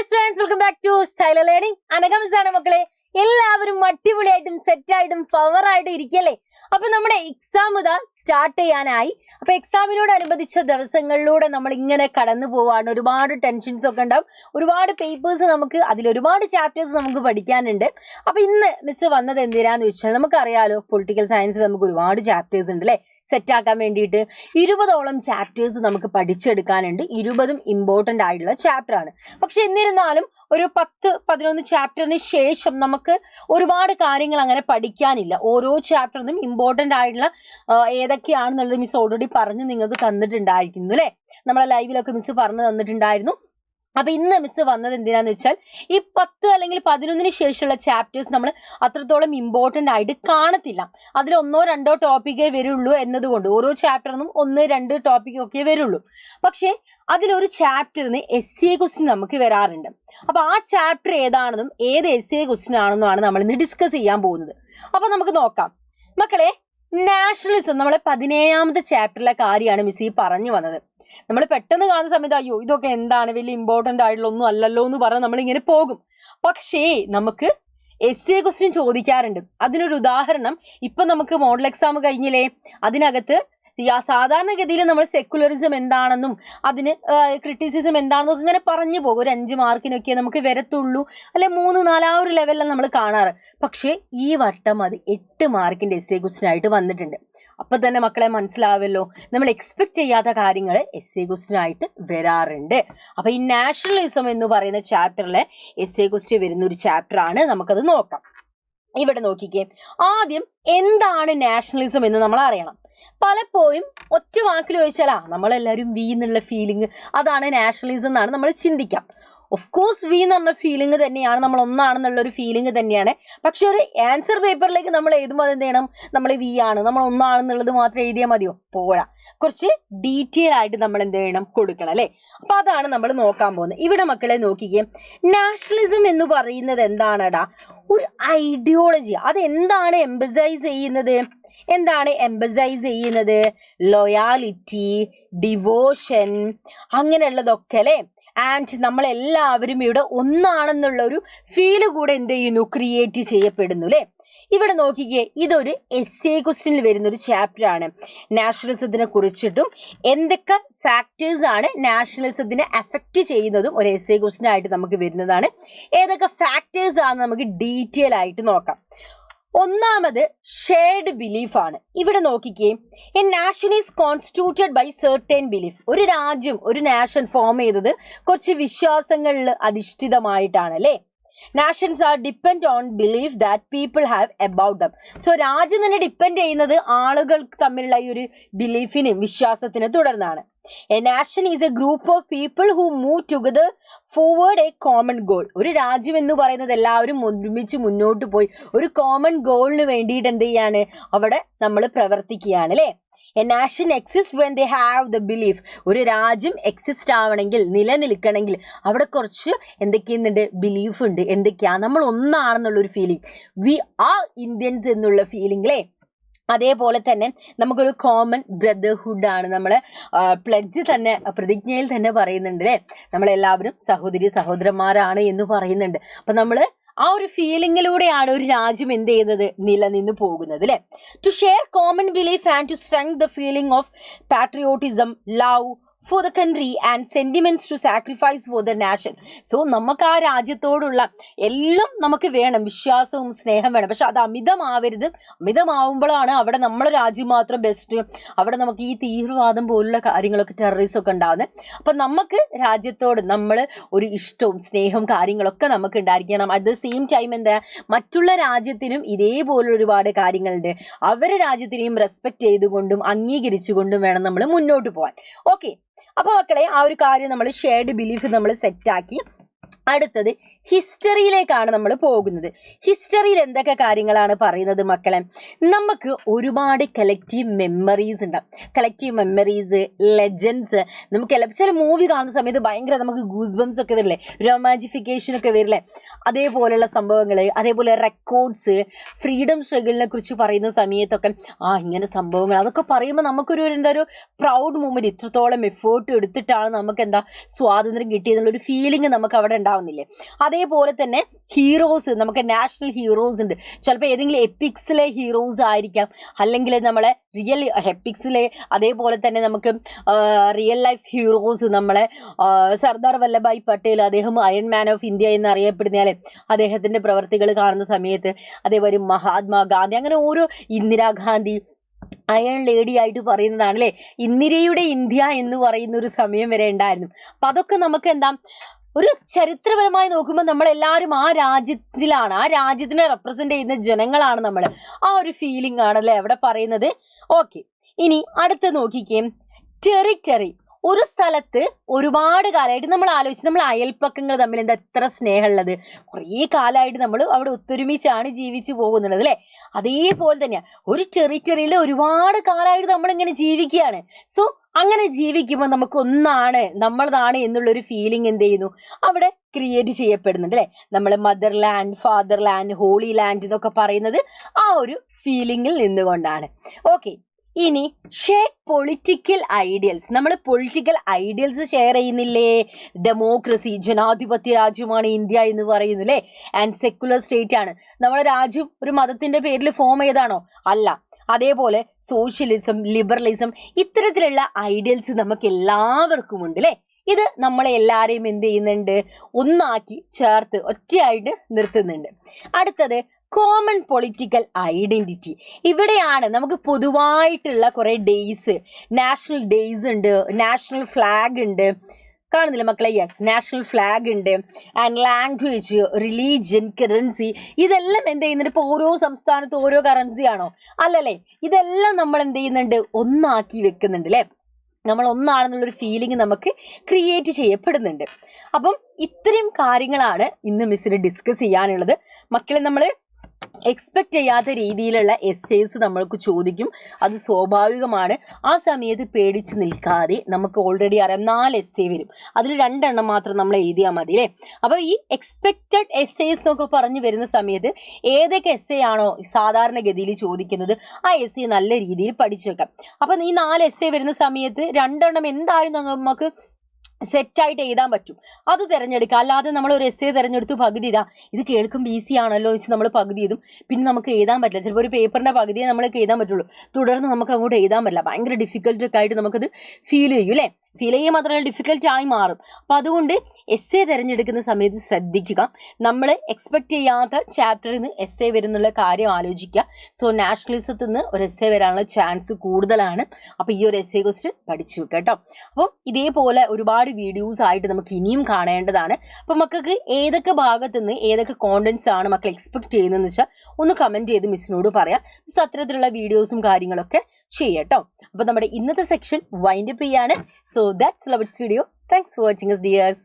Students, welcome back to Silent Learning. അനകമിസാണ് മക്കളെ. എല്ലാവരും അടിപൊളിയായിട്ടും സെറ്റായിട്ടും പവറായിട്ടും ഇരിക്കല്ലേ. അപ്പൊ നമ്മുടെ എക്സാം ഇതാ സ്റ്റാർട്ട് ചെയ്യാനായി. അപ്പൊ എക്സാമിനോടനുബന്ധിച്ച ദിവസങ്ങളിലൂടെ നമ്മൾ ഇങ്ങനെ കടന്നു പോവാണ്. ഒരുപാട് ടെൻഷൻസ് ഒക്കെ ഉണ്ടാവും, ഒരുപാട് പേപ്പേഴ്സ് നമുക്ക് ഒരുപാട് ചാപ്റ്റേഴ്സ് നമുക്ക് പഠിക്കാനുണ്ട്. അപ്പൊ ഇന്ന് മിസ് വന്നത് എന്തിനാന്ന് വെച്ചാൽ നമുക്കറിയാലോ, പൊളിറ്റിക്കൽ സയൻസിൽ നമുക്ക് ഒരുപാട് ചാപ്റ്റേഴ്സ് ഉണ്ട് അല്ലെ. സെറ്റാക്കാൻ വേണ്ടിയിട്ട് 20ഓളം ചാപ്റ്റേഴ്സ് നമുക്ക് പഠിച്ചെടുക്കാനുണ്ട്. 20ഉം ഇമ്പോർട്ടൻ്റ് ആയിട്ടുള്ള ചാപ്റ്റർ ആണ്. പക്ഷെ എന്നിരുന്നാലും ഒരു 10-11 ചാപ്റ്ററിന് ശേഷം നമുക്ക് ഒരുപാട് കാര്യങ്ങൾ അങ്ങനെ പഠിക്കാനില്ല. ഓരോ ചാപ്റ്ററിനും ഇമ്പോർട്ടൻ്റ് ആയിട്ടുള്ള ഏതൊക്കെയാണെന്നുള്ളത് മിസ് ഓൾറെഡി പറഞ്ഞ് നിങ്ങൾക്ക് തന്നിട്ടുണ്ടായിരിക്കുന്നു അല്ലെ. നമ്മളെ ലൈവിലൊക്കെ മിസ് പറഞ്ഞു തന്നിട്ടുണ്ടായിരുന്നു. അപ്പൊ ഇന്ന് മിസ് വന്നത് എന്തിനാന്ന് വെച്ചാൽ ഈ 10 അല്ലെങ്കിൽ 11 ശേഷമുള്ള ചാപ്റ്റേഴ്സ് നമ്മൾ അത്രത്തോളം ഇമ്പോർട്ടൻ്റ് ആയിട്ട് കാണത്തില്ല. അതിൽ 1-2 ടോപ്പിക്കേ വരുള്ളൂ എന്നതുകൊണ്ട് ഓരോ ചാപ്റ്ററിനും 1-2 ടോപ്പിക്കൊക്കെ വരുള്ളൂ. പക്ഷെ അതിലൊരു ചാപ്റ്ററിന് SCA ക്വസ്റ്റ്യൻ നമുക്ക് വരാറുണ്ട്. അപ്പൊ ആ ചാപ്റ്റർ ഏതാണെന്നും ഏത് SCA ക്വസ്റ്റ്യൻ ആണെന്നുമാണ് നമ്മൾ ഇന്ന് ഡിസ്കസ് ചെയ്യാൻ പോകുന്നത്. അപ്പൊ നമുക്ക് നോക്കാം മക്കളെ. നാഷണലിസം നമ്മളെ 17ാമത്തെ ചാപ്റ്ററിലെ കാര്യമാണ് മിസ് ഈ പറഞ്ഞു വന്നത്. നമ്മൾ പെട്ടെന്ന് കാണുന്ന സമയത്ത് അയ്യോ ഇതൊക്കെ എന്താണ്, വലിയ ഇമ്പോർട്ടൻ്റ് ആയിട്ടുള്ള ഒന്നും അല്ലല്ലോ എന്ന് പറഞ്ഞ് നമ്മളിങ്ങനെ പോകും. പക്ഷേ നമുക്ക് SCA ക്വസ്റ്റ്യൻ ചോദിക്കാറുണ്ട്. അതിനൊരു ഉദാഹരണം, ഇപ്പൊ നമുക്ക് മോഡൽ എക്സാം കഴിഞ്ഞില്ലേ, അതിനകത്ത് സാധാരണഗതിയിൽ നമ്മൾ സെക്കുലറിസം എന്താണെന്നും അതിന് ക്രിറ്റിസിസം എന്താണെന്നും ഇങ്ങനെ പറഞ്ഞു പോകും. ഒരു 5 മാർക്കിനൊക്കെ നമുക്ക് വരത്തുള്ളൂ, അല്ലെ 3-4 ആ ഒരു ലെവലിലാണ് നമ്മൾ കാണാറ്. പക്ഷേ ഈ വട്ടം അത് 8 മാർക്കിന്റെ SCA ക്വസ്റ്റ്യൻ ആയിട്ട് വന്നിട്ടുണ്ട്. അപ്പൊ തന്നെ മക്കളെ മനസ്സിലാവല്ലോ, നമ്മൾ എക്സ്പെക്ട് ചെയ്യാത്ത കാര്യങ്ങൾ SCA ക്വസ്റ്റ്യൻ ആയിട്ട് വരാറുണ്ട്. അപ്പൊ ഈ നാഷണലിസം എന്ന് പറയുന്ന ചാപ്റ്ററിലെ SCA ക്വസ്റ്റ്യൻ വരുന്ന ഒരു ചാപ്റ്റർ ആണ്. നമുക്കത് നോക്കാം. ഇവിടെ നോക്കിക്കേ, ആദ്യം എന്താണ് നാഷണലിസം എന്ന് നമ്മൾ അറിയണം. പലപ്പോഴും ഒറ്റ വാക്കിൽ ചോദിച്ചാൽ നമ്മളെല്ലാവരും വി എന്നുള്ള ഫീലിംഗ്, അതാണ് നാഷണലിസം എന്നാണ് നമ്മൾ ചിന്തിക്കാം. ഓഫ് കോഴ്സ് വി എന്ന് പറഞ്ഞ ഫീലിംഗ് തന്നെയാണ്, നമ്മൾ ഒന്നാണെന്നുള്ളൊരു ഫീലിംഗ് തന്നെയാണ്. പക്ഷെ ഒരു ആൻസർ പേപ്പറിലേക്ക് നമ്മൾ എഴുതുമ്പോൾ എന്ത് ചെയ്യണം, നമ്മൾ വി ആണ്, നമ്മൾ ഒന്നാണെന്നുള്ളത് മാത്രം എഴുതിയാൽ മതിയോ? പോരാ, കുറച്ച് ഡീറ്റെയിൽ ആയിട്ട് നമ്മൾ എന്ത് ചെയ്യണം, കൊടുക്കണം അല്ലെ. അപ്പൊ അതാണ് നമ്മൾ നോക്കാൻ പോകുന്നത്. ഇവിടെ മക്കളെ നോക്കിക്കേ, നാഷണലിസം എന്ന് പറയുന്നത് എന്താണടാ? ഒരു ഐഡിയോളജി. അതെന്താണ് എംബസൈസ് ചെയ്യുന്നത്? ലോയാലിറ്റി, ഡിവോഷൻ, അങ്ങനെയുള്ളതൊക്കെ അല്ലെ. ആൻഡ് നമ്മളെല്ലാവരും ഇവിടെ ഒന്നാണെന്നുള്ള ഒരു ഫീല് കൂടെ എന്ത് ചെയ്യുന്നു, ക്രിയേറ്റ് ചെയ്യപ്പെടുന്നു അല്ലെ. ഇവിടെ നോക്കിക്കേ, ഇതൊരു SCA ക്വസ്റ്റ്യനിൽ വരുന്ന ഒരു ചാപ്റ്റർ ആണ്. നാഷണലിസത്തിനെ കുറിച്ചിട്ടും എന്തൊക്കെ ഫാക്ടേഴ്സ് ആണ് നാഷണലിസത്തിനെ അഫക്റ്റ് ചെയ്യുന്നതും ഒരു SCA ക്വസ്റ്റ്യൻ ആയിട്ട് നമുക്ക് വരുന്നതാണ്. ഏതൊക്കെ ഫാക്ടേഴ്സ് ആണ് നമുക്ക് ഡീറ്റെയിൽ ആയിട്ട് നോക്കാം. ഒന്നാമത് ഷെയർഡ് ബിലീഫ് ആണ്. ഇവിടെ നോക്കിക്കേ, a nation is constituted by certain belief. ഒരു രാജ്യം, ഒരു നാഷൻ ഫോം ചെയ്തത് കുറച്ച് വിശ്വാസങ്ങളിൽ അധിഷ്ഠിതമായിട്ടാണ് അല്ലെ. Nations are depend on belief that people have about them. So രാജ്യം തന്നെ ഡിപ്പെൻഡ് ചെയ്യുന്നത് ആളുകൾ തമ്മിലുള്ള ഈ ഒരു ബിലീഫിന്, വിശ്വാസത്തിന് തുടർന്നാണ്. A nation is A group of people who move together forward A common goal. ഒരു രാജ്യം എന്ന് പറയുന്നത് എല്ലാവരും ഒരുമിച്ച് മുന്നോട്ട് പോയി ഒരു കോമൺ ഗോളിന് വേണ്ടിയിട്ട് എന്ത് ചെയ്യാണ്, അവിടെ നമ്മൾ പ്രവർത്തിക്കുകയാണ് അല്ലെ. A nation exist when they have the belief. ഒരു രാജ്യം എക്സിസ്റ്റ് ആവണമെങ്കിൽ, നിലനിൽക്കണമെങ്കിൽ അവിടെ കുറച്ച് എന്തൊക്കെയുണ്ട്, ബിലീഫ് ഉണ്ട്. എന്തൊക്കെയാ? നമ്മൾ ഒന്നാണെന്നുള്ളൊരു ഫീലിംഗ്, വി ആർ ഇന്ത്യൻസ് എന്നുള്ള ഫീലിംഗ് അല്ലേ. അതേപോലെ തന്നെ നമുക്കൊരു കോമൺ ബ്രദർഹുഡ് ആണ്. നമ്മളെ പ്ലെഡ്ജ് തന്നെ, പ്രതിജ്ഞയിൽ തന്നെ പറയുന്നുണ്ട് അല്ലേ, നമ്മളെല്ലാവരും സഹോദരന്മാരാണ് എന്ന് പറയുന്നുണ്ട്. അപ്പൊ നമ്മൾ ആ ഒരു ഫീലിംഗിലൂടെയാണ് ഒരു രാജ്യം എന്ത് ചെയ്യുന്നത്, നിലനിന്ന് പോകുന്നത് അല്ലെ. To share common belief and to strength the feeling of patriotism, love for the country and sentiments to sacrifice for the nation. So നമുക്ക് ആ രാജ്യത്തോടുള്ള എല്ലാം നമുക്ക് വേണം, വിശ്വാസവും സ്നേഹം വേണം. പക്ഷെ അത് അമിതമാവരുത്. അമിതമാവുമ്പോഴാണ് അവിടെ നമ്മളെ രാജ്യം മാത്രം ബെസ്റ്റ്, അവിടെ നമുക്ക് ഈ തീവ്രവാദം പോലുള്ള കാര്യങ്ങളൊക്കെ, ടെററിസം ഒക്കെ ഉണ്ടാവുന്നത്. അപ്പൊ നമുക്ക് രാജ്യത്തോട് നമ്മൾ ഒരു ഇഷ്ടവും സ്നേഹവും കാര്യങ്ങളൊക്കെ നമുക്ക് ഉണ്ടായിരിക്കണം. അറ്റ് ദ സെയിം ടൈം എന്താ, മറ്റുള്ള രാജ്യത്തിനും ഇതേപോലുള്ള ഒരുപാട് കാര്യങ്ങളുണ്ട്. അവരെ രാജ്യത്തിനെയും റെസ്പെക്ട് ചെയ്തുകൊണ്ടും അംഗീകരിച്ചുകൊണ്ടും വേണം നമ്മൾ മുന്നോട്ട് പോകാൻ. ഓക്കെ, അപ്പൊ മക്കളെ ആ ഒരു കാര്യം നമ്മൾ ഷെയർഡ് ബിലീഫ് നമ്മൾ സെറ്റാക്കി. അടുത്തത് ഹിസ്റ്ററിയിലേക്കാണ് നമ്മൾ പോകുന്നത്. ഹിസ്റ്ററിയിൽ എന്തൊക്കെ കാര്യങ്ങളാണ് പറയുന്നത് മക്കളെ? നമുക്ക് ഒരുപാട് കളക്റ്റീവ് മെമ്മറീസ് ഉണ്ടാവും. Collective memories, legends. നമുക്ക് ചില മൂവി കാണുന്ന സമയത്ത് ഭയങ്കര നമുക്ക് ഗൂസ് ബംസ് ഒക്കെ വരില്ലേ, റൊമാൻറ്റിഫിക്കേഷൻ ഒക്കെ വരില്ലേ, അതേപോലെയുള്ള സംഭവങ്ങൾ, അതേപോലെ റെക്കോർഡ്സ്, ഫ്രീഡം സ്ട്രഗിളിനെ കുറിച്ച് പറയുന്ന സമയത്തൊക്കെ ഇങ്ങനെ സംഭവങ്ങൾ അതൊക്കെ പറയുമ്പോൾ നമുക്കൊരു ഒരു പ്രൗഡ് മൂമെന്റ്, ഇത്രത്തോളം എഫേർട്ട് എടുത്തിട്ടാണ് നമുക്ക് സ്വാതന്ത്ര്യം കിട്ടിയെന്നുള്ളൊരു ഫീലിംഗ് നമുക്ക് അവിടെ ഉണ്ടാവുന്നില്ലേ? അതേപോലെ തന്നെ ഹീറോസ്, നമുക്ക് നാഷണൽ ഹീറോസ് ഉണ്ട്. ചിലപ്പോൾ ഏതെങ്കിലും എപ്പിക്സിലെ ഹീറോസ് ആയിരിക്കാം, അല്ലെങ്കിൽ നമ്മളെ റിയൽ എപ്പിക്സിലെ, അതേപോലെ തന്നെ നമുക്ക് റിയൽ ലൈഫ് ഹീറോസ്, നമ്മളെ സർദാർ വല്ലഭായ് പട്ടേൽ, അദ്ദേഹം അയൺ മാൻ ഓഫ് ഇന്ത്യ എന്ന് അറിയപ്പെടുന്നയാളെ, അദ്ദേഹത്തിന്റെ പ്രവർത്തികൾ കാണുന്ന സമയത്ത്, അതേപോലെ മഹാത്മാഗാന്ധി, അങ്ങനെ ഓരോ, ഇന്ദിരാഗാന്ധി അയൺ ലേഡി ആയിട്ട് പറയുന്നതാണ് അല്ലേ, ഇന്ദിരയുടെ ഇന്ത്യ എന്ന് പറയുന്ന ഒരു സമയം വരെ ഉണ്ടായിരുന്നു. അപ്പൊ അതൊക്കെ നമുക്ക് ഒരു ചരിത്രപരമായി നോക്കുമ്പോൾ നമ്മളെല്ലാവരും ആ രാജ്യത്തിലാണ്, ആ രാജ്യത്തിനെ റെപ്രസെന്റ് ചെയ്യുന്ന ജനങ്ങളാണ് നമ്മൾ. ആ ഒരു ഫീലിംഗ് ആണല്ലേ അവിടെ പറയുന്നത്. ഓക്കെ, ഇനി അടുത്ത് നോക്കിക്കേ, ടെറിറ്ററി. ഒരു സ്ഥലത്ത് ഒരുപാട് കാലമായിട്ട് നമ്മൾ ആലോചിച്ച്, നമ്മൾ അയൽപ്പക്കങ്ങൾ തമ്മിൽ എത്ര സ്നേഹമുള്ളത്, കുറേ കാലമായിട്ട് നമ്മൾ അവിടെ ഒത്തൊരുമിച്ചാണ് ജീവിച്ചു പോകുന്നത് അല്ലേ? അതേപോലെ തന്നെയാണ് ഒരു ടെറിറ്ററിയിൽ ഒരുപാട് കാലമായിട്ട് നമ്മളിങ്ങനെ ജീവിക്കുകയാണ്. സോ അങ്ങനെ ജീവിക്കുമ്പോൾ നമുക്ക് ഒന്നാണ്, നമ്മളതാണ് എന്നുള്ളൊരു ഫീലിംഗ് എന്ത് ചെയ്യുന്നു അവിടെ ക്രിയേറ്റ് ചെയ്യപ്പെടുന്നുണ്ട് അല്ലേ? നമ്മൾ mother land, father land, holy land എന്നൊക്കെ പറയുന്നത് ആ ഒരു ഫീലിംഗിൽ നിന്നുകൊണ്ടാണ്. ഓക്കെ, ഇനി ഷെയർഡ് പൊളിറ്റിക്കൽ ഐഡിയൽസ്. നമ്മൾ പൊളിറ്റിക്കൽ ഐഡിയൽസ് ഷെയർ ചെയ്യുന്നില്ലേ? ഡെമോക്രസി, ജനാധിപത്യ രാജ്യമാണ് ഇന്ത്യ എന്ന് പറയുന്നു അല്ലേ? ആൻഡ് സെക്കുലർ സ്റ്റേറ്റ് ആണ്. നമ്മുടെ രാജ്യം ഒരു മതത്തിന്റെ പേരിൽ ഫോം ചെയ്താണോ? അല്ല. അതേപോലെ സോഷ്യലിസം, ലിബറലിസം, ഇത്തരത്തിലുള്ള ഐഡിയൽസ് നമുക്ക് എല്ലാവർക്കും ഉണ്ട് അല്ലേ? ഇത് നമ്മളെ എല്ലാവരെയും എന്ത് ചെയ്യുന്നുണ്ട്? ഒന്നാക്കി ചേർത്ത് ഒറ്റയായിട്ട് നിർത്തുന്നുണ്ട്. അടുത്തത് കോമൺ പൊളിറ്റിക്കൽ ഐഡന്റിറ്റി. ഇവിടെയാണ് നമുക്ക് പൊതുവായിട്ടുള്ള കുറെ ഡേയ്സ്, നാഷണൽ ഡേയ്സ് ഉണ്ട്, നാഷണൽ ഫ്ലാഗ് ഉണ്ട്, കാണുന്നില്ല മക്കളെ? യെസ്, നാഷണൽ ഫ്ലാഗ് ഉണ്ട്. ആൻഡ് ലാംഗ്വേജ്, റിലീജിയൻ, കറൻസി, ഇതെല്ലാം എന്ത് ചെയ്യുന്നുണ്ട്? ഇപ്പോൾ ഓരോ സംസ്ഥാനത്ത് ഓരോ കറൻസി ആണോ? അല്ലല്ലേ? ഇതെല്ലാം നമ്മൾ എന്ത് ചെയ്യുന്നുണ്ട്? ഒന്നാക്കി വെക്കുന്നുണ്ട് അല്ലേ? നമ്മൾ ഒന്നാണെന്നുള്ളൊരു ഫീലിംഗ് നമുക്ക് ക്രിയേറ്റ് ചെയ്യപ്പെടുന്നുണ്ട്. അപ്പം ഇത്രയും കാര്യങ്ങളാണ് ഇന്ന് മിസ്സിന് ഡിസ്കസ് ചെയ്യാനുള്ളത്. മക്കളെ, നമ്മൾ എക്സ്പെക്ട് ചെയ്യാത്ത രീതിയിലുള്ള എസ്സേസ് നമ്മൾക്ക് ചോദിക്കും, അത് സ്വാഭാവികമാണ്. ആ സമയത്ത് പേടിച്ച് നിൽക്കാതെ, നമുക്ക് ഓൾറെഡി അറിയാം 4 എസ്സേ വരും, അതിൽ 2 എണ്ണം മാത്രം നമ്മൾ എഴുതിയാൽ മതി അല്ലേ? അപ്പോൾ ഈ എക്സ്പെക്റ്റഡ് എസ്സേസ് എന്നൊക്കെ പറഞ്ഞു വരുന്ന സമയത്ത് ഏതൊക്കെ എസ്സേ ആണോ സാധാരണഗതിയിൽ ചോദിക്കുന്നത് ആ എസ്സേ നല്ല രീതിയിൽ പഠിച്ചു വെക്കാം. അപ്പം ഈ 4 എസ്സേ വരുന്ന സമയത്ത് 2 എണ്ണം എന്തായാലും നമുക്ക് സെറ്റായിട്ട് എഴുതാൻ പറ്റും, അത് തിരഞ്ഞെടുക്കുക. അല്ലാതെ നമ്മൾ ഒരു എസ്സേ തിരഞ്ഞെടുത്തു പകുതി ഇത് കേൾക്കുമ്പോൾ ഈസി ആണല്ലോ വെച്ച് നമ്മൾ പകുതി എഴുതും, പിന്നെ നമുക്ക് എഴുതാൻ പറ്റില്ല. ചിലപ്പോൾ ഒരു പേപ്പറിന്റെ പകുതിയെ നമ്മൾക്ക് എഴുതാൻ പറ്റുള്ളൂ, തുടർന്ന് നമുക്ക് അങ്ങോട്ട് എഴുതാൻ പറ്റില്ല. ഭയങ്കര ഡിഫിക്കൽട്ടൊക്കെ ആയിട്ട് നമുക്കത് ഫീൽ ചെയ്യും അല്ലേ? ഫീൽ ചെയ്യുക മാത്രമല്ല ഡിഫിക്കൽട്ട് ആയി മാറും. അപ്പം അതുകൊണ്ട് എസ്സേ തിരഞ്ഞെടുക്കുന്ന സമയത്ത് ശ്രദ്ധിക്കുക, നമ്മൾ എക്സ്പെക്ട് ചെയ്യാത്ത ചാപ്റ്ററിൽ നിന്ന് എസ്സേ വരുന്നുള്ള കാര്യം ആലോചിക്കുക. സോ നാഷണലിസത്തിൽ നിന്ന് ഒരു എസ്സേ വരാനുള്ള ചാൻസ് കൂടുതലാണ്. അപ്പോൾ ഈ ഒരു എസ്സേ ക്വസ്റ്റ്യൻ പഠിച്ചു വെക്കുക കേട്ടോ. അപ്പം ഇതേപോലെ ഒരുപാട് വീഡിയോസ് ആയിട്ട് നമുക്ക് ഇനിയും കാണേണ്ടതാണ്. അപ്പം മക്കൾക്ക് ഏതൊക്കെ ഭാഗത്തു നിന്ന് ഏതൊക്കെ കോണ്ടന്റ്സ് ആണ് മക്കൾ എക്സ്പെക്ട് ചെയ്യുന്നതെന്ന് വെച്ചാൽ ഒന്ന് കമന്റ് ചെയ്ത് മിസ്സിനോട് പറയാം. മിസ് അത്തരത്തിലുള്ള വീഡിയോസും കാര്യങ്ങളൊക്കെ ചെയ്യട്ടോ. അപ്പൊ നമ്മുടെ ഇന്നത്തെ സെക്ഷൻ വൈൻഡ് അപ്പ് ചെയ്യാണ്. So that's love it's video. Thanks for watching us dears.